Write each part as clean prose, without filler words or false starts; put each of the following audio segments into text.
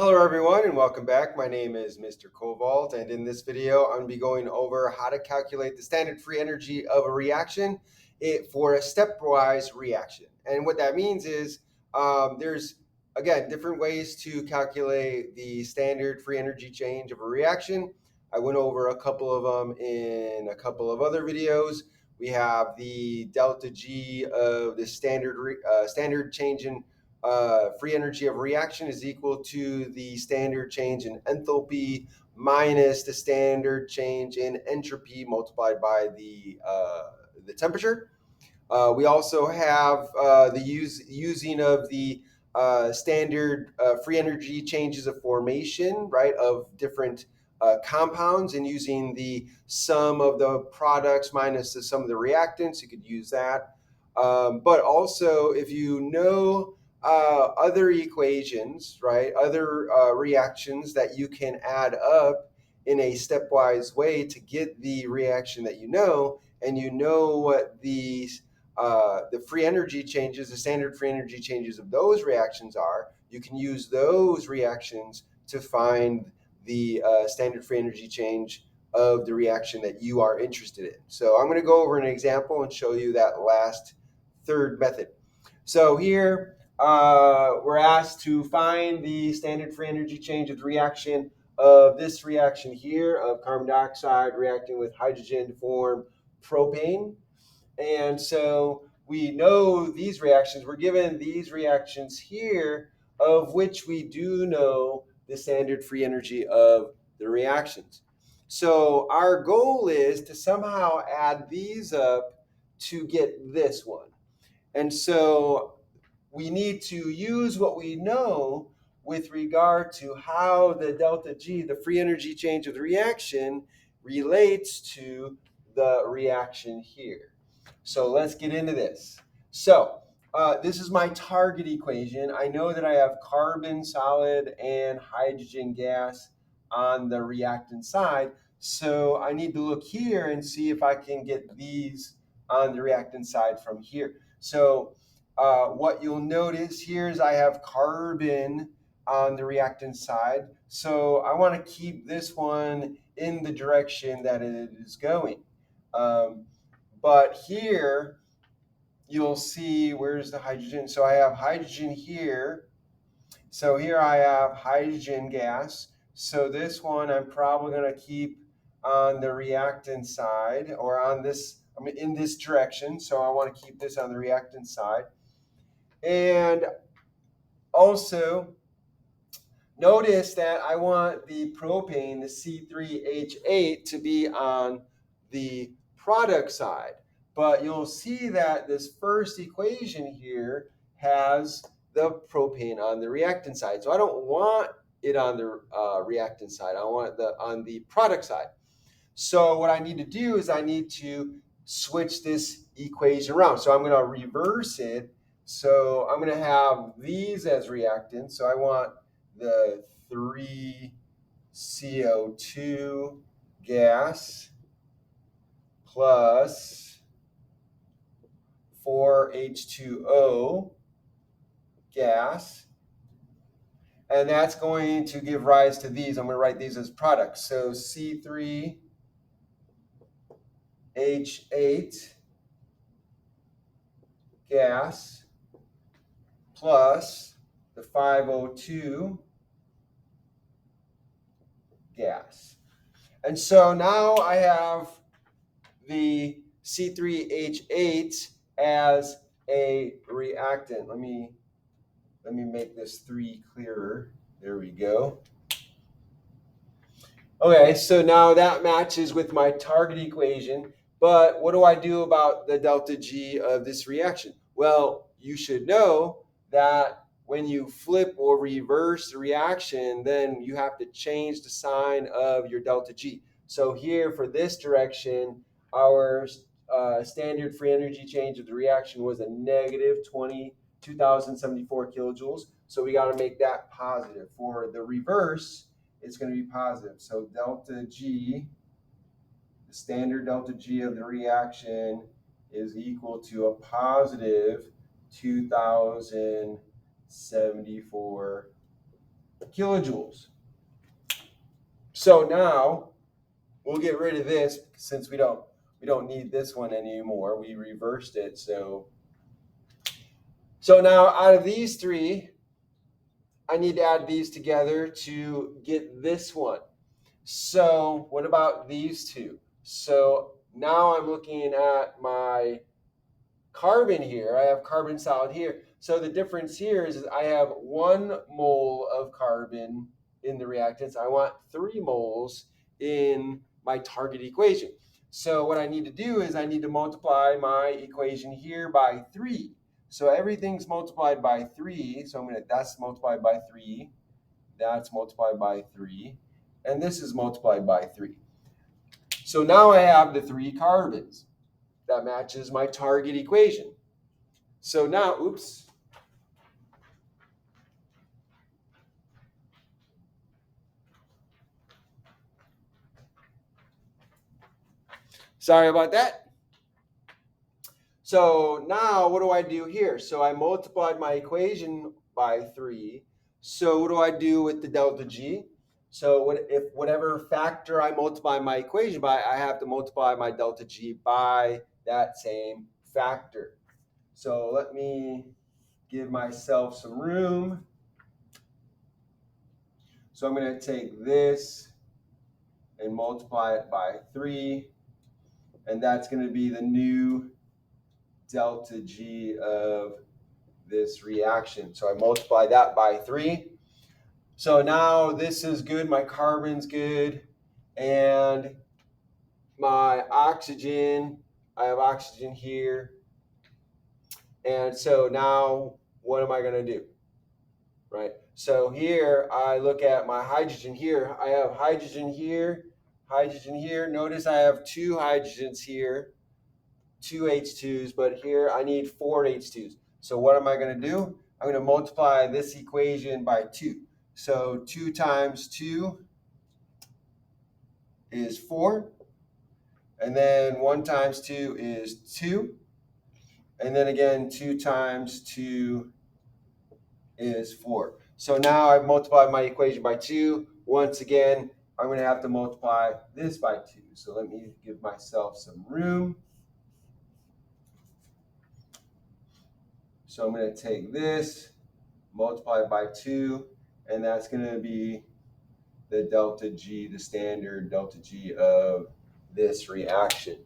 Hello everyone and welcome back. My name is Mr. Cobalt, and in this video I'm going to be going over how to calculate the standard free energy of a reaction for a stepwise reaction. And what that means is there's, again, different ways to calculate the standard free energy change of a reaction. I went over a couple of them in a couple of other videos. We have the delta G of the standard change in free energy of reaction is equal to the standard change in enthalpy minus the standard change in entropy multiplied by the temperature. We also have the using of the standard free energy changes of formation, right, of different compounds, and using the sum of the products minus the sum of the reactants. You could use that. But also, if you know other equations, right, other reactions that you can add up in a stepwise way to get the reaction that you know, and you know what the free energy changes, the standard free energy changes of those reactions are, you can use those reactions to find the standard free energy change of the reaction that you are interested in. So I'm going to go over an example and show you that last third method. So here we're asked to find the standard free energy change of the reaction of this reaction here of carbon dioxide reacting with hydrogen to form propane. And so we know these reactions. We're given these reactions here, of which we do know the standard free energy of the reactions. So our goal is to somehow add these up to get this one. And so we need to use what we know with regard to how the delta G, the free energy change of the reaction, relates to the reaction here. So let's get into this. So this is my target equation. I know that I have carbon solid and hydrogen gas on the reactant side. So I need to look here and see if I can get these on the reactant side from here. So what you'll notice here is I have carbon on the reactant side. So I want to keep this one in the direction that it is going. But here you'll see, where's the hydrogen? So I have hydrogen here. So here I have hydrogen gas. So this one I'm probably going to keep on the reactant side, or on this, I mean, in this direction. So I want to keep this on the reactant side. And also notice that I want the propane, the C3H8, to be on the product side. But you'll see that this first equation here has the propane on the reactant side. So I don't want it on the reactant side. I want it on the product side. So what I need to do is I need to switch this equation around. So I'm going to reverse it. So I'm going to have these as reactants. So I want the 3CO2 gas plus 4H2O gas. And that's going to give rise to these. I'm going to write these as products. So C3H8 gas plus the 5O2 gas. And so now I have the C3H8 as a reactant. Let me make this 3 clearer. There we go. Okay, so now that matches with my target equation. But what do I do about the delta G of this reaction? Well, you should know that when you flip or reverse the reaction, then you have to change the sign of your delta G. So here for this direction, our standard free energy change of the reaction was a negative 2,074 kilojoules. So we got to make that positive. For the reverse, it's going to be positive. So delta G, the standard delta G of the reaction, is equal to a positive 2,074 kilojoules. So now we'll get rid of this since we don't need this one anymore. We reversed it. So now out of these three, I need to add these together to get this one. So what about these two? So now I'm looking at my carbon here. I have carbon solid here. So the difference here is I have 1 mole of carbon in the reactants. I want 3 moles in my target equation. So what I need to do is I need to multiply my equation here by 3. So everything's multiplied by 3. So that's multiplied by 3. That's multiplied by 3. And this is multiplied by 3. So now I have the 3 carbons. That matches my target equation. So now, oops. Sorry about that. So now what do I do here? So I multiplied my equation by 3. So what do I do with the delta G? So if whatever factor I multiply my equation by, I have to multiply my delta G by that same factor. So let me give myself some room. So I'm going to take this and multiply it by 3. And that's going to be the new delta G of this reaction. So I multiply that by 3. So now this is good. My carbon's good. And my oxygen, I have oxygen here. And so now what am I going to do? Right? So here I look at my hydrogen here. I have hydrogen here, hydrogen here. Notice I have 2 hydrogens here, 2 H2s, but here I need 4 H2s. So what am I going to do? I'm going to multiply this equation by 2. So 2 times 2 is 4. And then 1 times 2 is 2. And then again, 2 times 2 is 4. So now I've multiplied my equation by 2. Once again, I'm going to have to multiply this by 2. So let me give myself some room. So I'm going to take this, multiply it by 2, and that's going to be the delta G, the standard delta G of this reaction.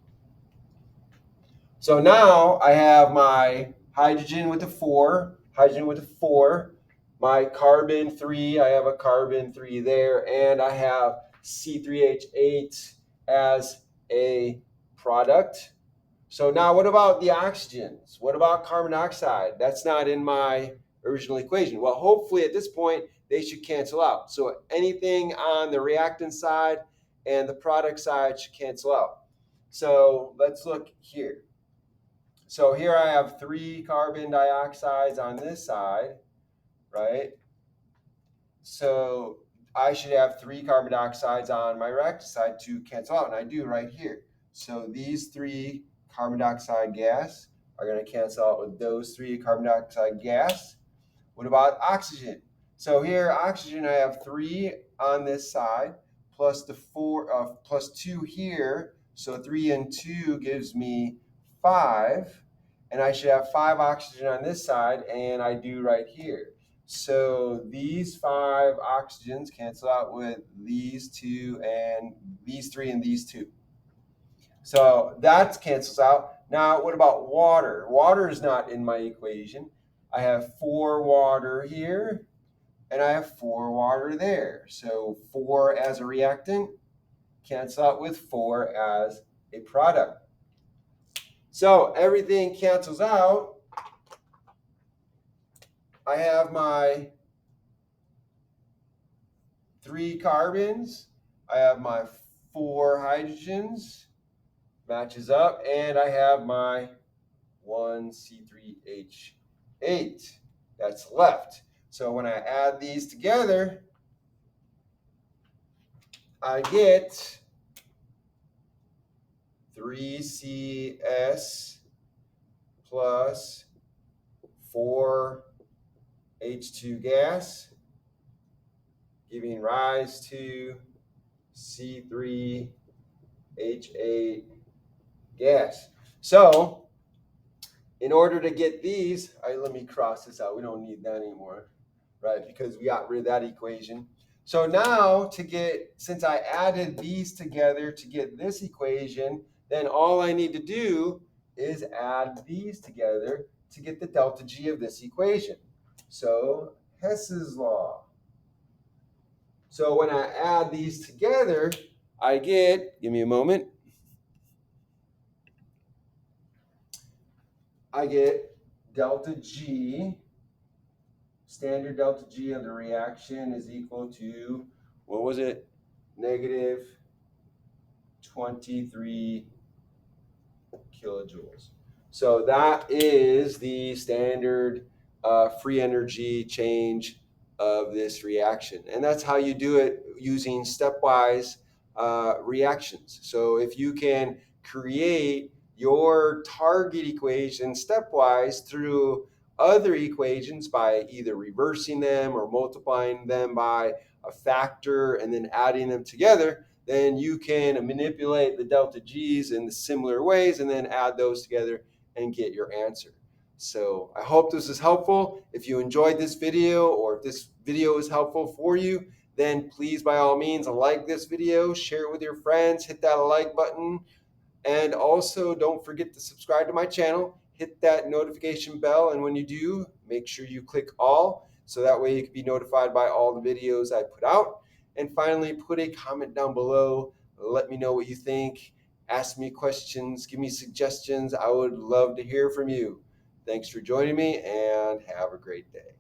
So now I have my hydrogen with a 4, hydrogen with a 4, my carbon 3, I have a carbon 3 there, and I have C3H8 as a product. So now what about the oxygens? What about carbon dioxide? That's not in my original equation. Well, hopefully at this point, they should cancel out. So anything on the reactant side and the product side should cancel out. So let's look here. So here I have 3 carbon dioxides on this side, right? So I should have 3 carbon dioxides on my reactant side to cancel out, and I do right here. So these 3 carbon dioxide gas are going to cancel out with those 3 carbon dioxide gas. What about oxygen? So here, oxygen, I have 3 on this side, plus the 4, plus 2 here. So 3 and 2 gives me 5. And I should have 5 oxygen on this side, and I do right here. So these 5 oxygens cancel out with these 2 and these 3 and these 2. So that cancels out. Now, what about water? Water is not in my equation. I have 4 water here, and I have 4 water there. So 4 as a reactant, cancel out with 4 as a product. So everything cancels out. I have my 3 carbons. I have my 4 hydrogens, matches up, and I have my 1 C3H8 that's left. So when I add these together, I get 3CS plus 4H2 gas giving rise to C3H8 gas. So in order to get these, let me cross this out. We don't need that anymore, right? Because we got rid of that equation. So now since I added these together to get this equation, then all I need to do is add these together to get the delta G of this equation. So Hess's law. So when I add these together, I get, give me a moment, I get delta G, standard delta G of the reaction is equal to, what was it? Negative 23 kilojoules. So that is the standard free energy change of this reaction. And that's how you do it using stepwise reactions. So if you can create your target equation stepwise through other equations by either reversing them or multiplying them by a factor and then adding them together, then you can manipulate the delta G's in similar ways and then add those together and get your answer. So I hope this is helpful. If you enjoyed this video or if this video is helpful for you, then please by all means like this video, share it with your friends, hit that like button, and also don't forget to subscribe to my channel, hit that notification bell, and when you do, make sure you click all so that way you can be notified by all the videos I put out. And finally, put a comment down below. Let me know what you think. Ask me questions, give me suggestions. I would love to hear from you. Thanks for joining me and have a great day.